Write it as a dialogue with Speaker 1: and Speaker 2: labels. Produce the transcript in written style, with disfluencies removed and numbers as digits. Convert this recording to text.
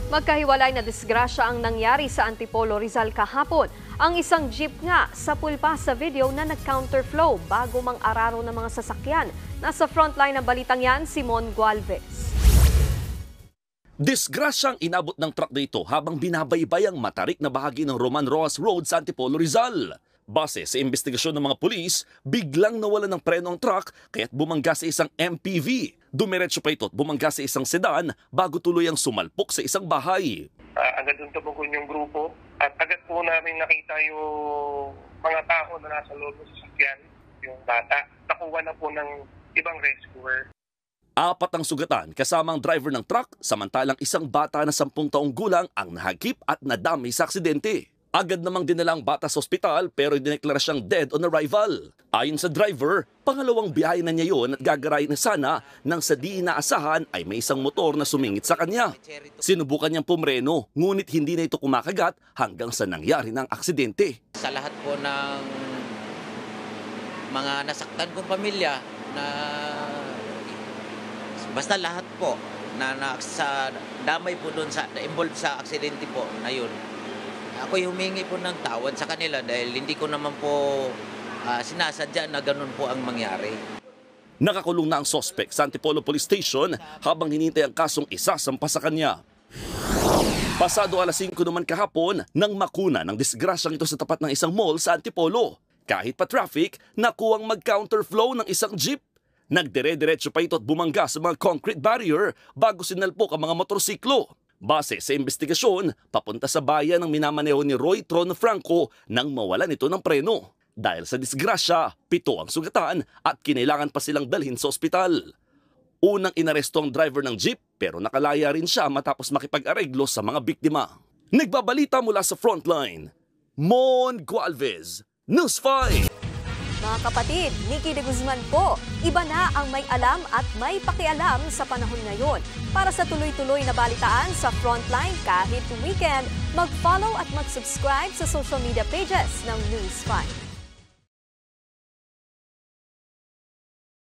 Speaker 1: Magkahiwalay na disgrasya ang nangyari sa Antipolo, Rizal kahapon. Ang isang jeep nga sapulpa sa video na nag-counterflow bago mang-araro ng mga sasakyan. Nasa frontline ng balitang yan, Simon Gualvez.
Speaker 2: Disgrasyang inabot ng truck dito habang binabaybay ang matarik na bahagi ng Roman Rojas Road sa Antipolo, Rizal. Base sa investigasyon ng mga pulis, biglang nawalan ng preno ang truck kaya't bumangga sa isang MPV. Dumiretso pa ito at bumangga sa isang sedan bago tuluyang sumalpok sa isang bahay.
Speaker 3: Agad doon tubugon yung grupo at agad po namin nakita yung mga tao na nasa loob ng sasakyan, yung bata. Nakuha na po ng ibang rescuer.
Speaker 2: 4 ang sugatan kasama ang driver ng truck, samantalang isang bata na 10 taong gulang ang nahagip at nadamay sa aksidente. Agad namang dinala ang bata sa ospital pero dineklara siyang dead on arrival. Ayon sa driver, pangalawang biyahe na niya yun at gagarayin na sana nang sa di inaasahan ay may isang motor na sumingit sa kanya. Sinubukan niyang pumreno ngunit hindi na ito kumakagat hanggang sa nangyari ng aksidente.
Speaker 4: Sa lahat po ng mga nasaktan kong pamilya na basta lahat po na sa damay po doon sa involved sa aksidente po na yun. Ako humingi po ng tawad sa kanila dahil hindi ko naman po sinasadya na ganun po ang mangyari.
Speaker 2: Nakakulong na ang sospek sa Antipolo Police Station habang hinintay ang kasong isasampa sa kanya. Pasado alas 5 naman kahapon nang makuna ng disgrasyang ito sa tapat ng isang mall sa Antipolo. Kahit pa traffic, nakuwang mag-counterflow ng isang jeep. Nagdire-diretso pa ito at bumangga sa mga concrete barrier bago sinalpok ang mga motorsiklo. Base sa investigasyon, papunta sa bayan ang minamaneho ni Roy Tron Franco nang mawalan ito ng preno. Dahil sa disgrasya, 7 ang sugatan at kinailangan pa silang dalhin sa ospital. Unang inaresto ang driver ng jeep pero nakalaya rin siya matapos makipag-areglo sa mga biktima. Nagbabalita mula sa frontline, Mon Gualvez, News 5.
Speaker 1: Mga kapatid, Nikki de Guzman po. Iba na ang may alam at may pakialam sa panahon ngayon. Para sa tuloy-tuloy na balitaan sa Frontline kahit weekend, mag-follow at mag-subscribe sa social media pages ng News 5.